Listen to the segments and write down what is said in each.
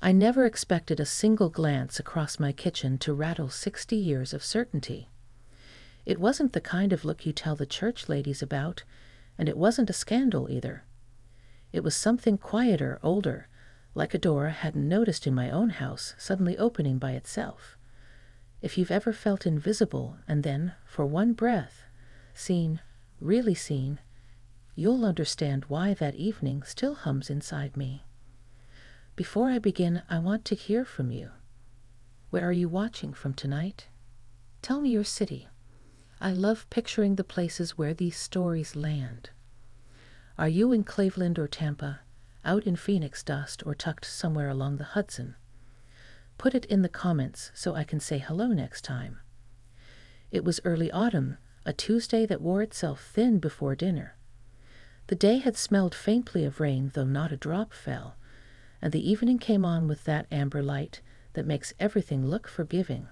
I never expected a single glance across my kitchen to rattle 60 years of certainty. It wasn't the kind of look you tell the church ladies about, and it wasn't a scandal either. It was something quieter, older, like a door I hadn't noticed in my own house suddenly opening by itself. If you've ever felt invisible and then, for one breath, seen, really seen, you'll understand why that evening still hums inside me. Before I begin, I want to hear from you. Where are you watching from tonight? Tell me your city. I love picturing the places where these stories land. Are you in Cleveland or Tampa, out in Phoenix dust, or tucked somewhere along the Hudson? Put it in the comments so I can say hello next time. It was early autumn, a Tuesday that wore itself thin before dinner. The day had smelled faintly of rain, though not a drop fell, and the evening came on with that amber light that makes everything look forgiving.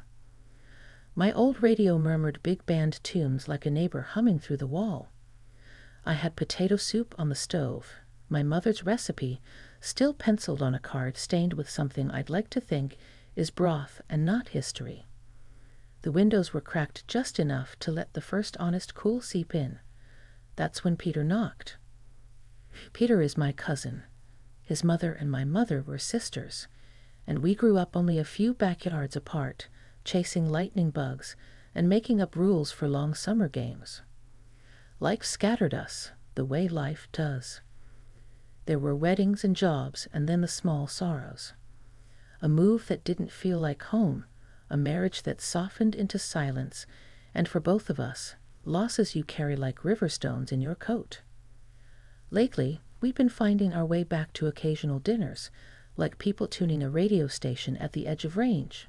My old radio murmured big band tunes like a neighbor humming through the wall. I had potato soup on the stove, my mother's recipe still penciled on a card stained with something I'd like to think is broth and not history. The windows were cracked just enough to let the first honest cool seep in. That's when Peter knocked. Peter is my cousin. His mother and my mother were sisters, and we grew up only a few backyards apart, chasing lightning bugs and making up rules for long summer games. Life scattered us, the way life does. There were weddings and jobs, and then the small sorrows. A move that didn't feel like home, a marriage that softened into silence, and for both of us, losses you carry like river stones in your coat. Lately, we've been finding our way back to occasional dinners, like people tuning a radio station at the edge of range.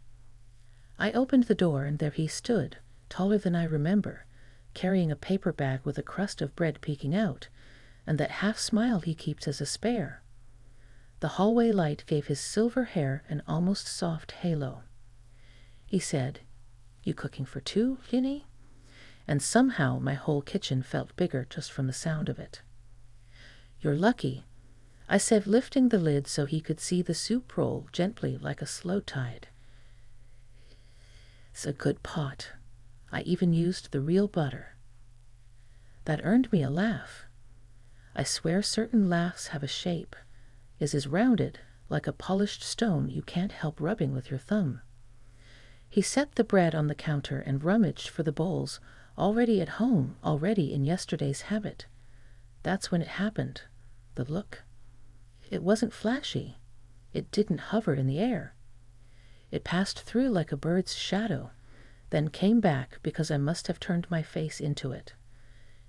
I opened the door, and there he stood, taller than I remember, carrying a paper bag with a crust of bread peeking out, and that half smile he keeps as a spare. The hallway light gave his silver hair an almost soft halo. He said, "You cooking for two, Linny?" And somehow my whole kitchen felt bigger just from the sound of it. "You're lucky," I said, lifting the lid so he could see the soup roll gently like a slow tide. "It's a good pot. I even used the real butter." That earned me a laugh. I swear certain laughs have a shape, is as rounded, like a polished stone you can't help rubbing with your thumb. He set the bread on the counter and rummaged for the bowls, already at home, already in yesterday's habit. That's when it happened. The look. It wasn't flashy. It didn't hover in the air. It passed through like a bird's shadow, then came back because I must have turned my face into it.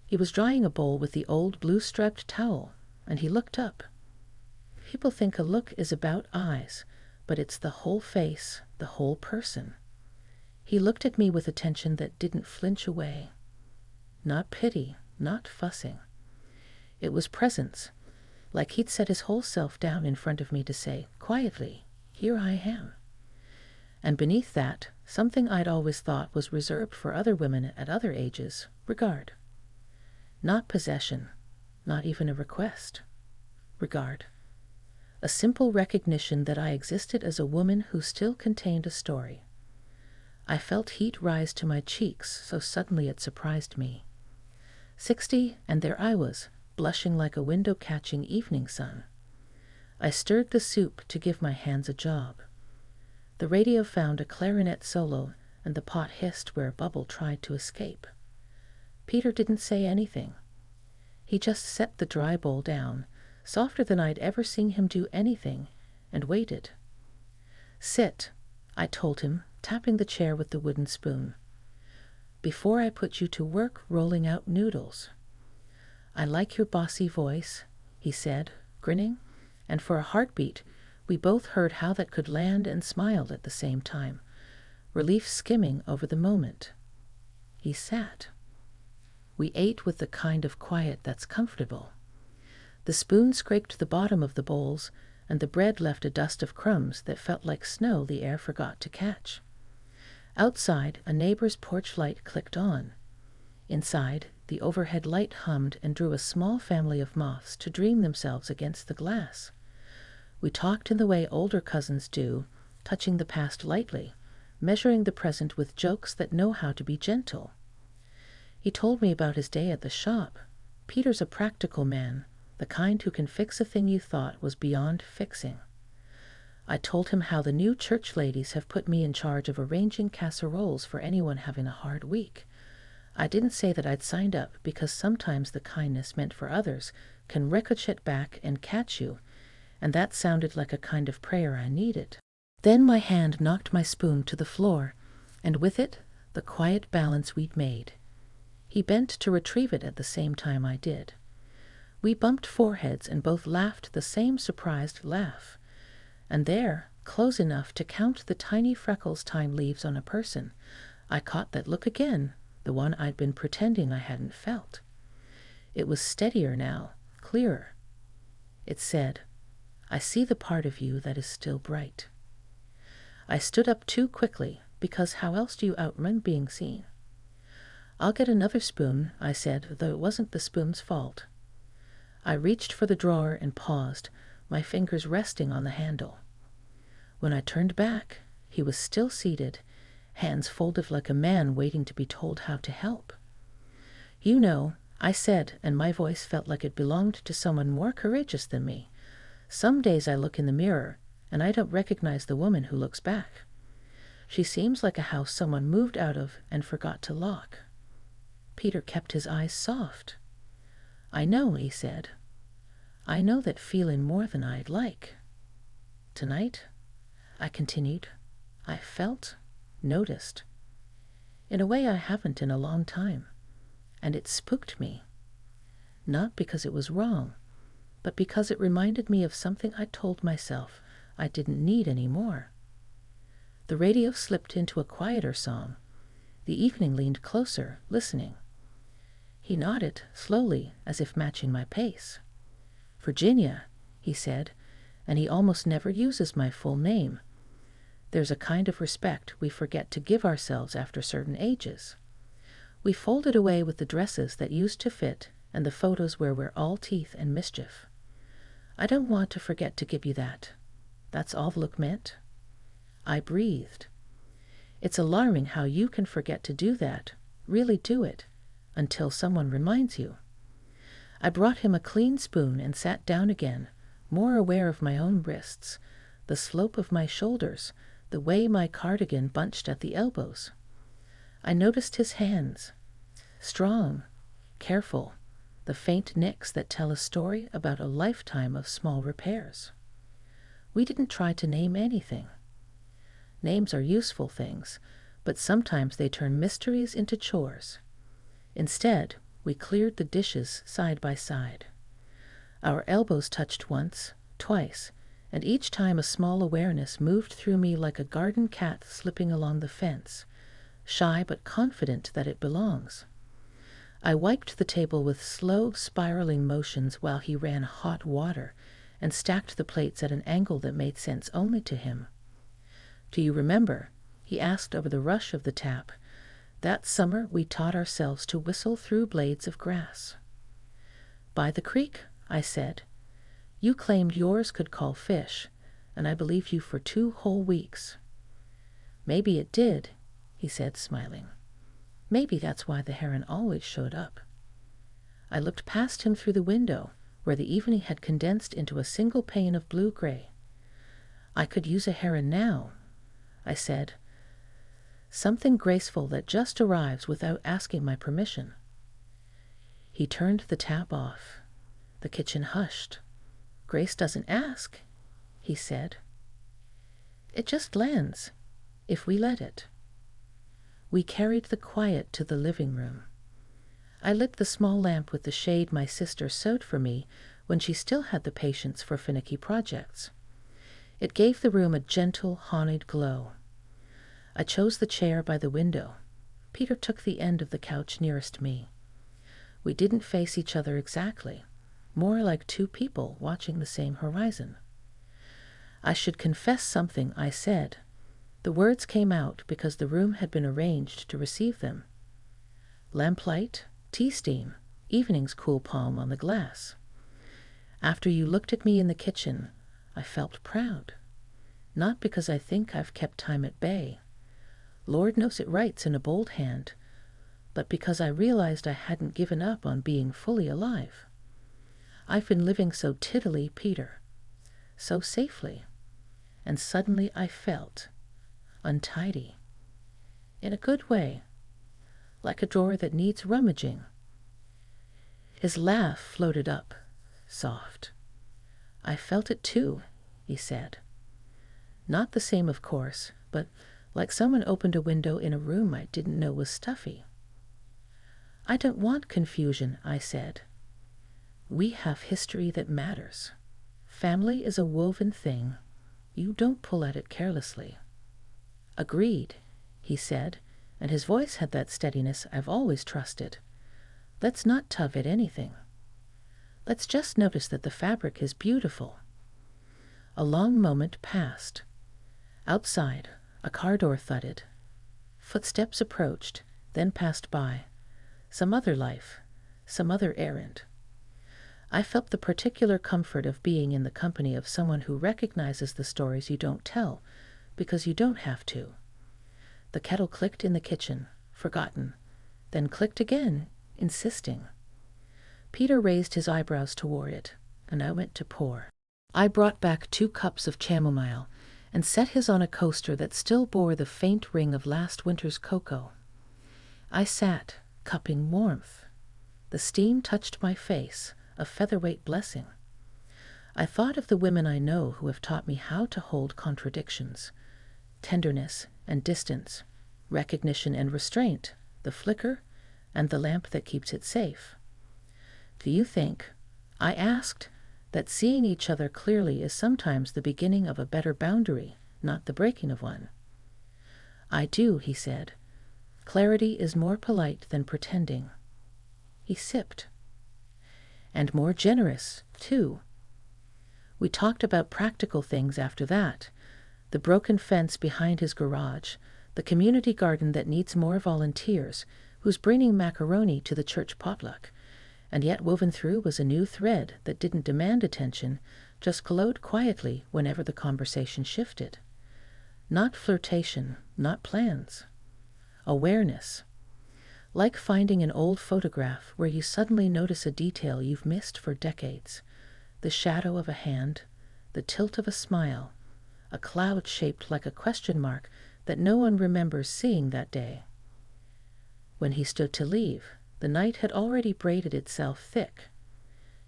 He was drying a bowl with the old blue-striped towel, and he looked up. People think a look is about eyes, but it's the whole face, the whole person. He looked at me with attention that didn't flinch away. Not pity, not fussing. It was presence, like he'd set his whole self down in front of me to say, quietly, "Here I am." And beneath that, something I'd always thought was reserved for other women at other ages, regard. Not possession, not even a request. Regard. A simple recognition that I existed as a woman who still contained a story. I felt heat rise to my cheeks, so suddenly it surprised me. 60, and there I was, blushing like a window-catching evening sun. I stirred the soup to give my hands a job. The radio found a clarinet solo, and the pot hissed where a bubble tried to escape. Peter didn't say anything. He just set the dry bowl down, softer than I'd ever seen him do anything, and waited. "Sit," I told him, tapping the chair with the wooden spoon. "Before I put you to work rolling out noodles." "I like your bossy voice," he said, grinning, and for a heartbeat, we both heard how that could land and smiled at the same time, relief skimming over the moment. He sat. We ate with the kind of quiet that's comfortable. The spoon scraped the bottom of the bowls, and the bread left a dust of crumbs that felt like snow the air forgot to catch. Outside, a neighbor's porch light clicked on. Inside, the overhead light hummed and drew a small family of moths to dream themselves against the glass. We talked in the way older cousins do, touching the past lightly, measuring the present with jokes that know how to be gentle. He told me about his day at the shop. Peter's a practical man, the kind who can fix a thing you thought was beyond fixing. I told him how the new church ladies have put me in charge of arranging casseroles for anyone having a hard week. I didn't say that I'd signed up because sometimes the kindness meant for others can ricochet back and catch you, and that sounded like a kind of prayer I needed. Then my hand knocked my spoon to the floor, and with it, the quiet balance we'd made. He bent to retrieve it at the same time I did. We bumped foreheads and both laughed the same surprised laugh. And there, close enough to count the tiny freckles time leaves on a person, I caught that look again, the one I'd been pretending I hadn't felt. It was steadier now, clearer. It said, "I see the part of you that is still bright." I stood up too quickly, because how else do you outrun being seen? "I'll get another spoon," I said, though it wasn't the spoon's fault. I reached for the drawer and paused, my fingers resting on the handle. When I turned back, he was still seated, hands folded like a man waiting to be told how to help. "You know," I said, and my voice felt like it belonged to someone more courageous than me. "Some days I look in the mirror, and I don't recognize the woman who looks back. She seems like a house someone moved out of and forgot to lock." Peter kept his eyes soft. "I know," he said. "I know that feeling more than I'd like. Tonight," I continued, "I felt, noticed, in a way I haven't in a long time, and it spooked me. Not because it was wrong, but because it reminded me of something I told myself I didn't need any more." The radio slipped into a quieter song. The evening leaned closer, listening. He nodded, slowly, as if matching my pace. "Virginia," he said, and he almost never uses my full name. There's a kind of respect we forget to give ourselves after certain ages. We folded away with the dresses that used to fit and the photos where we're all teeth and mischief. "I don't want to forget to give you that. That's all the look meant." I breathed. It's alarming how you can forget to do that, really do it, until someone reminds you. I brought him a clean spoon and sat down again, more aware of my own wrists, the slope of my shoulders, the way my cardigan bunched at the elbows. I noticed his hands, strong, careful, the faint nicks that tell a story about a lifetime of small repairs. We didn't try to name anything. Names are useful things, but sometimes they turn mysteries into chores. Instead, we cleared the dishes side by side. Our elbows touched once, twice, and each time a small awareness moved through me like a garden cat slipping along the fence, shy but confident that it belongs. I wiped the table with slow, spiraling motions while he ran hot water and stacked the plates at an angle that made sense only to him. "Do you remember," he asked over the rush of the tap, "that summer we taught ourselves to whistle through blades of grass?" "By the creek," I said. "You claimed yours could call fish, and I believed you for 2 whole weeks." "Maybe it did," he said, smiling. "Maybe that's why the heron always showed up." I looked past him through the window, where the evening had condensed into a single pane of blue-gray. "I could use a heron now," I said. "Something graceful that just arrives without asking my permission." He turned the tap off. The kitchen hushed. "Grace doesn't ask," he said. "It just lands, if we let it." We carried the quiet to the living room. I lit the small lamp with the shade my sister sewed for me when she still had the patience for finicky projects. It gave the room a gentle, haunted glow. I chose the chair by the window. Peter took the end of the couch nearest me. We didn't face each other exactly, more like 2 people watching the same horizon. "I should confess something," I said. The words came out because the room had been arranged to receive them. Lamplight, tea steam, evening's cool palm on the glass. "After you looked at me in the kitchen, I felt proud. Not because I think I've kept time at bay. Lord knows it writes in a bold hand, but because I realized I hadn't given up on being fully alive. I've been living so tiddly, Peter, so safely, and suddenly I felt untidy. In a good way, like a drawer that needs rummaging. His laugh floated up, soft. I felt it too, he said. Not the same, of course, but like someone opened a window in a room I didn't know was stuffy. I don't want confusion, I said. We have history that matters. Family is a woven thing. You don't pull at it carelessly. Agreed, he said, and his voice had that steadiness I've always trusted. Let's not tug at anything. Let's just notice that the fabric is beautiful. A long moment passed. Outside, a car door thudded. Footsteps approached, then passed by. Some other life, some other errand. I felt the particular comfort of being in the company of someone who recognizes the stories you don't tell, because you don't have to. The kettle clicked in the kitchen, forgotten, then clicked again, insisting. Peter raised his eyebrows toward it, and I went to pour. I brought back 2 cups of chamomile and set his on a coaster that still bore the faint ring of last winter's cocoa. I sat, cupping warmth. The steam touched my face, a featherweight blessing. I thought of the women I know who have taught me how to hold contradictions, tenderness and distance, recognition and restraint, the flicker and the lamp that keeps it safe. Do you think, I asked, that seeing each other clearly is sometimes the beginning of a better boundary, not the breaking of one? I do, he said. Clarity is more polite than pretending. He sipped. And more generous, too. We talked about practical things after that. The broken fence behind his garage, the community garden that needs more volunteers, who's bringing macaroni to the church potluck, and yet woven through was a new thread that didn't demand attention, just glowed quietly whenever the conversation shifted. Not flirtation, not plans. Awareness. Like finding an old photograph where you suddenly notice a detail you've missed for decades. The shadow of a hand, the tilt of a smile, a cloud shaped like a question mark that no one remembers seeing that day. When he stood to leave, the night had already braided itself thick.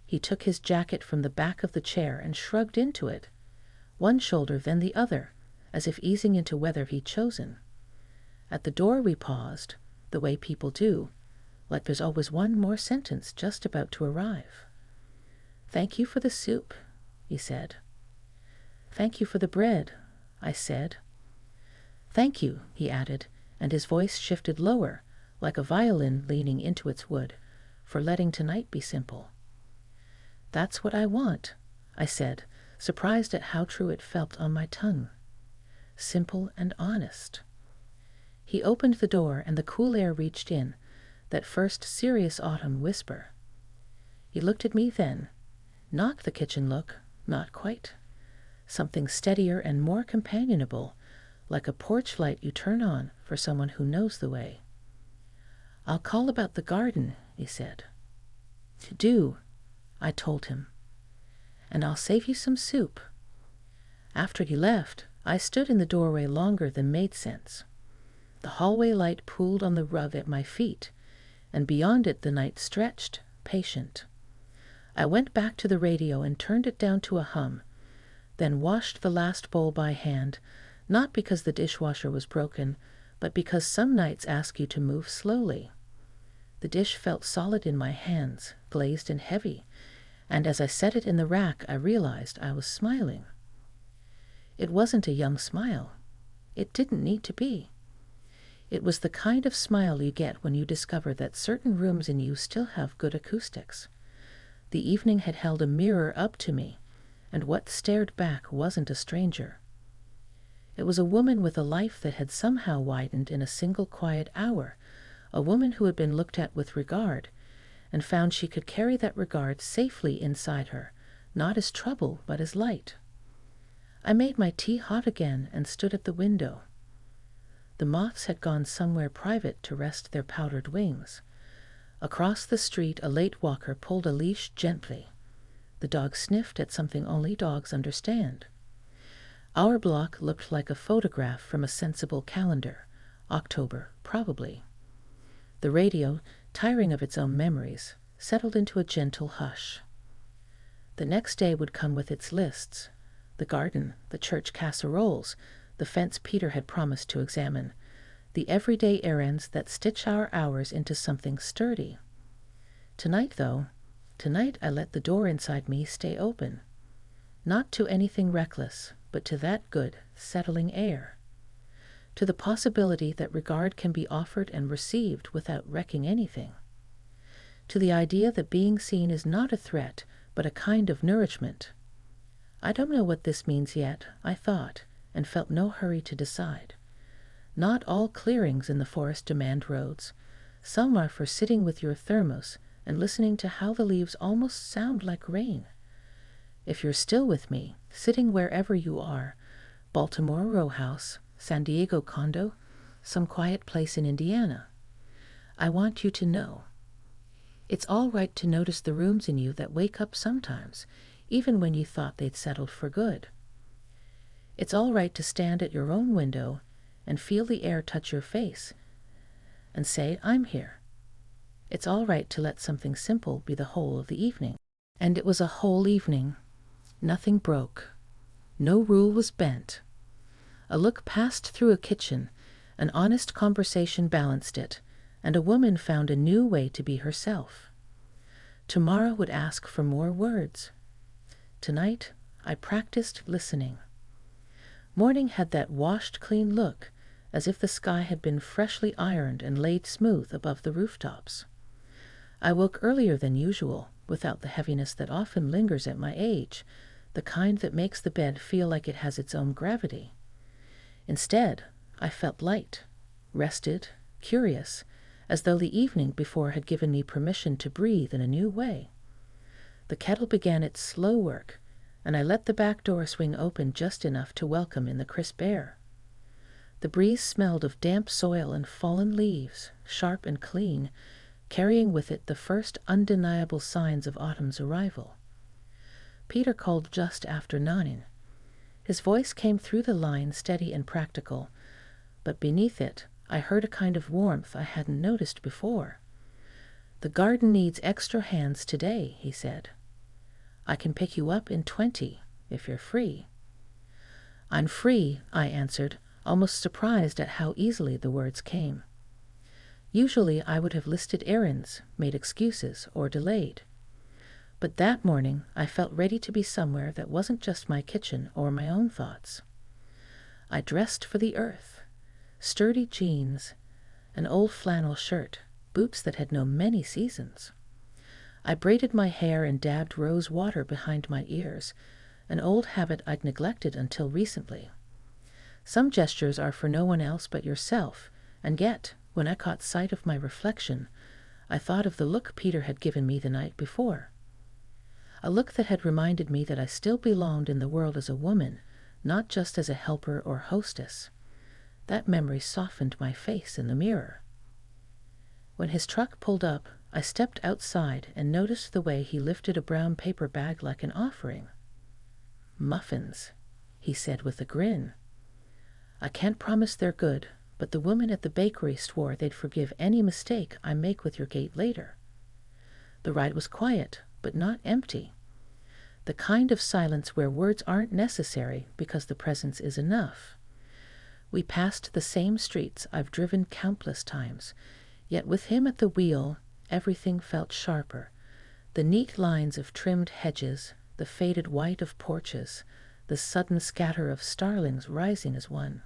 He took his jacket from the back of the chair and shrugged into it, one shoulder then the other, as if easing into weather he'd chosen. At the door we paused, the way people do, like there's always one more sentence just about to arrive. Thank you for the soup, he said. Thank you for the bread, I said. Thank you, he added, and his voice shifted lower, like a violin leaning into its wood, for letting tonight be simple. That's what I want, I said, surprised at how true it felt on my tongue. Simple and honest. He opened the door and the cool air reached in, that first serious autumn whisper. He looked at me then, not the kitchen look, not quite. Something steadier and more companionable, like a porch light you turn on for someone who knows the way. I'll call about the garden, he said. Do, I told him. And I'll save you some soup. After he left, I stood in the doorway longer than made sense. The hallway light pooled on the rug at my feet, and beyond it the night stretched, patient. I went back to the radio and turned it down to a hum, then washed the last bowl by hand, not because the dishwasher was broken, but because some nights ask you to move slowly. The dish felt solid in my hands, glazed and heavy, and as I set it in the rack I realized I was smiling. It wasn't a young smile. It didn't need to be. It was the kind of smile you get when you discover that certain rooms in you still have good acoustics. The evening had held a mirror up to me, and what stared back wasn't a stranger. It was a woman with a life that had somehow widened in a single quiet hour, a woman who had been looked at with regard, and found she could carry that regard safely inside her, not as trouble but as light. I made my tea hot again and stood at the window. The moths had gone somewhere private to rest their powdered wings. Across the street a late walker pulled a leash gently. The dog sniffed at something only dogs understand. Our block looked like a photograph from a sensible calendar. October, probably. The radio, tiring of its own memories, settled into a gentle hush. The next day would come with its lists. The garden, the church casseroles, the fence Peter had promised to examine, the everyday errands that stitch our hours into something sturdy. Tonight, though, I let the door inside me stay open. Not to anything reckless, but to that good, settling air. To the possibility that regard can be offered and received without wrecking anything. To the idea that being seen is not a threat, but a kind of nourishment. I don't know what this means yet, I thought, and felt no hurry to decide. Not all clearings in the forest demand roads. Some are for sitting with your thermos and listening to how the leaves almost sound like rain. If you're still with me, sitting wherever you are, Baltimore row house, San Diego condo, some quiet place in Indiana, I want you to know. It's all right to notice the rooms in you that wake up sometimes, even when you thought they'd settled for good. It's all right to stand at your own window and feel the air touch your face and say, I'm here. It's all right to let something simple be the whole of the evening. And it was a whole evening. Nothing broke. No rule was bent. A look passed through a kitchen, an honest conversation balanced it, and a woman found a new way to be herself. Tomorrow would ask for more words. Tonight, I practiced listening. Morning had that washed clean look, as if the sky had been freshly ironed and laid smooth above the rooftops. I woke earlier than usual, without the heaviness that often lingers at my age, the kind that makes the bed feel like it has its own gravity. Instead, I felt light, rested, curious, as though the evening before had given me permission to breathe in a new way. The kettle began its slow work, and I let the back door swing open just enough to welcome in the crisp air. The breeze smelled of damp soil and fallen leaves, sharp and clean, carrying with it the first undeniable signs of autumn's arrival. Peter called just after 9. His voice came through the line steady and practical, but beneath it I heard a kind of warmth I hadn't noticed before. The garden needs extra hands today, he said. I can pick you up in 20, if you're free. I'm free, I answered, almost surprised at how easily the words came. Usually I would have listed errands, made excuses, or delayed. But that morning I felt ready to be somewhere that wasn't just my kitchen or my own thoughts. I dressed for the earth. Sturdy jeans, an old flannel shirt, boots that had known many seasons. I braided my hair and dabbed rose water behind my ears, an old habit I'd neglected until recently. Some gestures are for no one else but yourself, and yet, when I caught sight of my reflection, I thought of the look Peter had given me the night before. A look that had reminded me that I still belonged in the world as a woman, not just as a helper or hostess. That memory softened my face in the mirror. When his truck pulled up, I stepped outside and noticed the way he lifted a brown paper bag like an offering. "Muffins," he said with a grin. "I can't promise they're good, but the woman at the bakery swore they'd forgive any mistake I make with your gate later." The ride was quiet, but not empty. The kind of silence where words aren't necessary because the presence is enough. We passed the same streets I've driven countless times, yet with him at the wheel, everything felt sharper. The neat lines of trimmed hedges, the faded white of porches, the sudden scatter of starlings rising as one.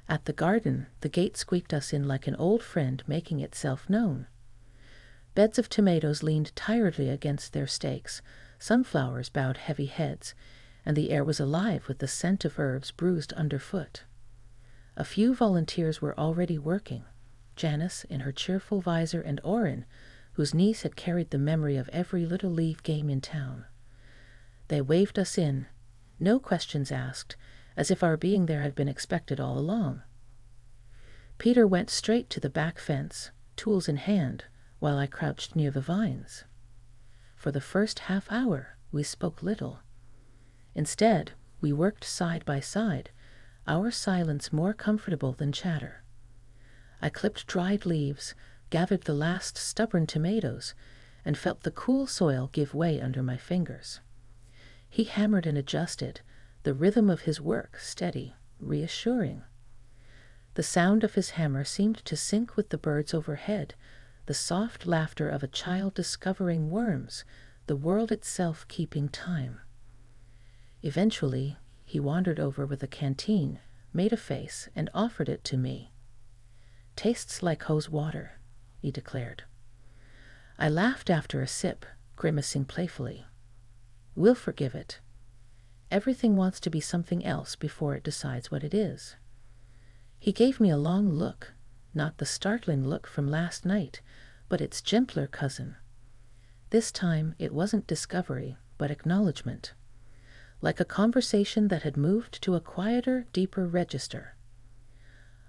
At the garden, the gate squeaked us in like an old friend making itself known. Beds of tomatoes leaned tiredly against their stakes, sunflowers bowed heavy heads, and the air was alive with the scent of herbs bruised underfoot. A few volunteers were already working, Janice in her cheerful visor and Orrin, whose niece had carried the memory of every little league game in town. They waved us in, No questions asked, as if our being there had been expected all along. Peter went straight to the back fence, tools in hand, while I crouched near the vines. For the first half-hour, we spoke little. Instead, we worked side by side, our silence more comfortable than chatter. I clipped dried leaves, gathered the last stubborn tomatoes, and felt the cool soil give way under my fingers. He hammered and adjusted, the rhythm of his work steady, reassuring. The sound of his hammer seemed to sync with the birds overhead, the soft laughter of a child discovering worms, the world itself keeping time. Eventually, he wandered over with a canteen, made a face, and offered it to me. "Tastes like hose water," he declared. I laughed after a sip, grimacing playfully. "We'll forgive it. Everything wants to be something else before it decides what it is." He gave me a long look, not the startling look from last night, but its gentler cousin. This time it wasn't discovery, but acknowledgement, like a conversation that had moved to a quieter, deeper register.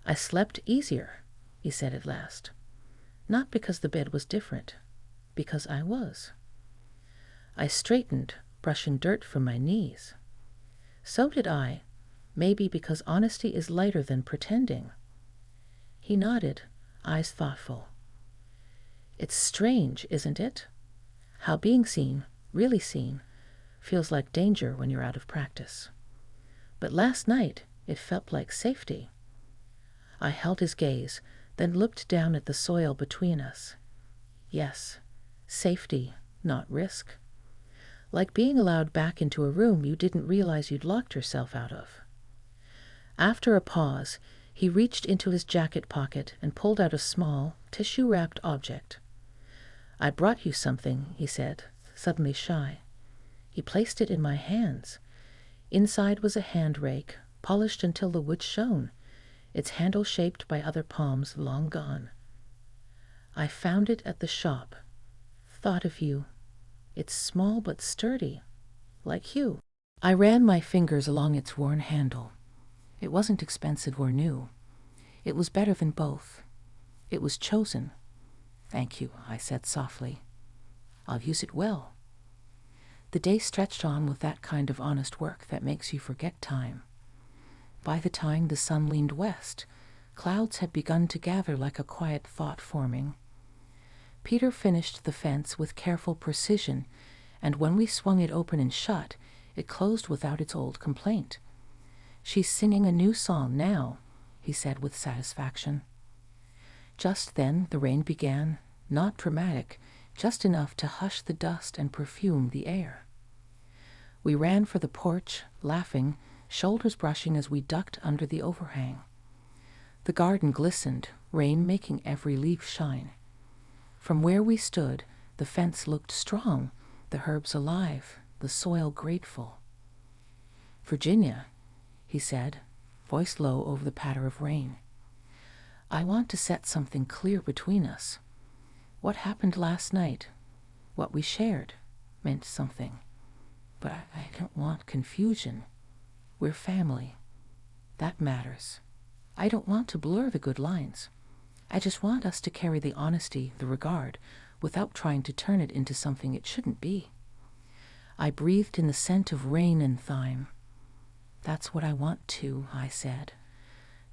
"I slept easier," he said at last. "Not because the bed was different, because I was." I straightened, brushing dirt from my knees. So did I, maybe because honesty is lighter than pretending. He nodded, eyes thoughtful. "It's strange, isn't it? How being seen, really seen, feels like danger when you're out of practice. But last night, it felt like safety." I held his gaze, then looked down at the soil between us. Yes, safety, not risk. Like being allowed back into a room you didn't realize you'd locked yourself out of. After a pause, he reached into his jacket pocket and pulled out a small, tissue-wrapped object. "I brought you something," he said, suddenly shy. He placed it in my hands. Inside was a hand rake, polished until the wood shone, its handle shaped by other palms long gone. "I found it at the shop. Thought of you. It's small but sturdy, like you." I ran my fingers along its worn handle. It wasn't expensive or new. It was better than both. It was chosen. "Thank you," I said softly. "I'll use it well." The day stretched on with that kind of honest work that makes you forget time. By the time the sun leaned west, clouds had begun to gather like a quiet thought forming. Peter finished the fence with careful precision, and when we swung it open and shut, it closed without its old complaint. "She's singing a new song now," he said with satisfaction. Just then the rain began, not dramatic, just enough to hush the dust and perfume the air. We ran for the porch, laughing, shoulders brushing as we ducked under the overhang. The garden glistened, rain making every leaf shine. From where we stood, the fence looked strong, the herbs alive, the soil grateful. "Virginia," he said, voice low over the patter of rain, "I want to set something clear between us. What happened last night, what we shared, meant something. But I don't want confusion. We're family. That matters. I don't want to blur the good lines. I just want us to carry the honesty, the regard, without trying to turn it into something it shouldn't be." I breathed in the scent of rain and thyme. "That's what I want to," I said.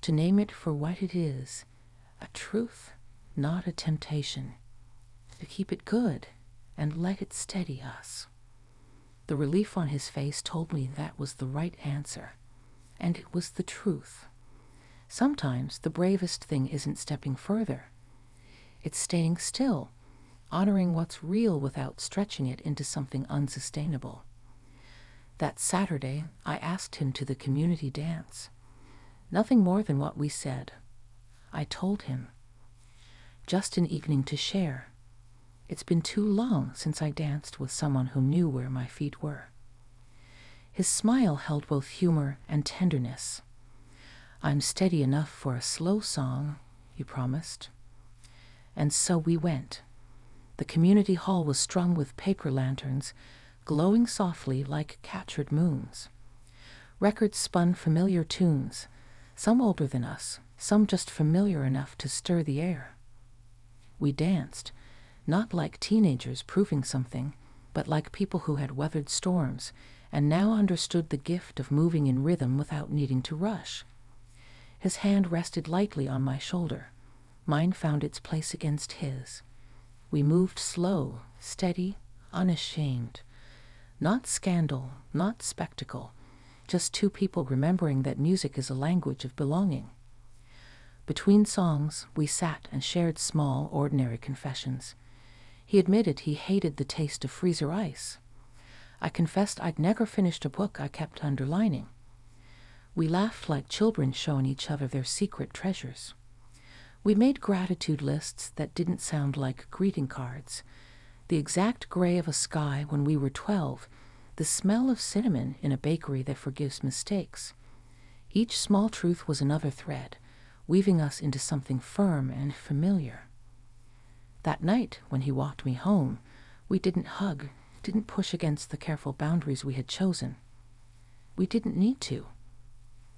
"To name it for what it is, a truth, not a temptation. To keep it good and let it steady us." The relief on his face told me that was the right answer, and it was the truth. Sometimes the bravest thing isn't stepping further. It's staying still, honoring what's real without stretching it into something unsustainable. That Saturday, I asked him to the community dance. Nothing more than what we said. I told him. Just an evening to share. It's been too long since I danced with someone who knew where my feet were. His smile held both humor and tenderness. "I'm steady enough for a slow song," he promised. And so we went. The community hall was strung with paper lanterns, glowing softly like captured moons. Records spun familiar tunes, some older than us, some just familiar enough to stir the air. We danced, not like teenagers proving something, but like people who had weathered storms and now understood the gift of moving in rhythm without needing to rush. His hand rested lightly on my shoulder. Mine found its place against his. We moved slow, steady, unashamed. Not scandal, not spectacle, just two people remembering that music is a language of belonging. Between songs, we sat and shared small, ordinary confessions. He admitted he hated the taste of freezer ice. I confessed I'd never finished a book I kept underlining. We laughed like children showing each other their secret treasures. We made gratitude lists that didn't sound like greeting cards. The exact gray of a sky when we were 12, the smell of cinnamon in a bakery that forgives mistakes. Each small truth was another thread, weaving us into something firm and familiar. That night, when he walked me home, we didn't hug, didn't push against the careful boundaries we had chosen. We didn't need to.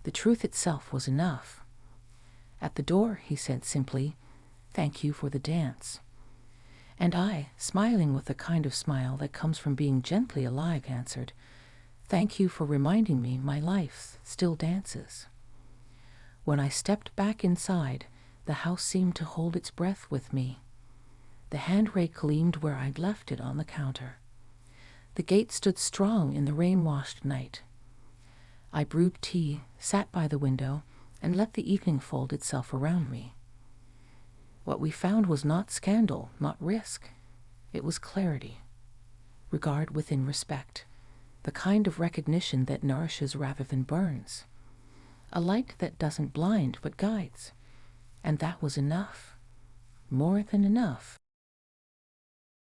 The truth itself was enough. At the door, he said simply, "Thank you for the dance." And I, smiling with the kind of smile that comes from being gently alive, answered, "Thank you for reminding me my life still dances." When I stepped back inside, the house seemed to hold its breath with me. The handrail gleamed where I'd left it on the counter. The gate stood strong in the rain-washed night. I brewed tea, sat by the window, and let the evening fold itself around me. What we found was not scandal, not risk. It was clarity. Regard within respect. The kind of recognition that nourishes rather than burns. A light that doesn't blind but guides. And that was enough. More than enough.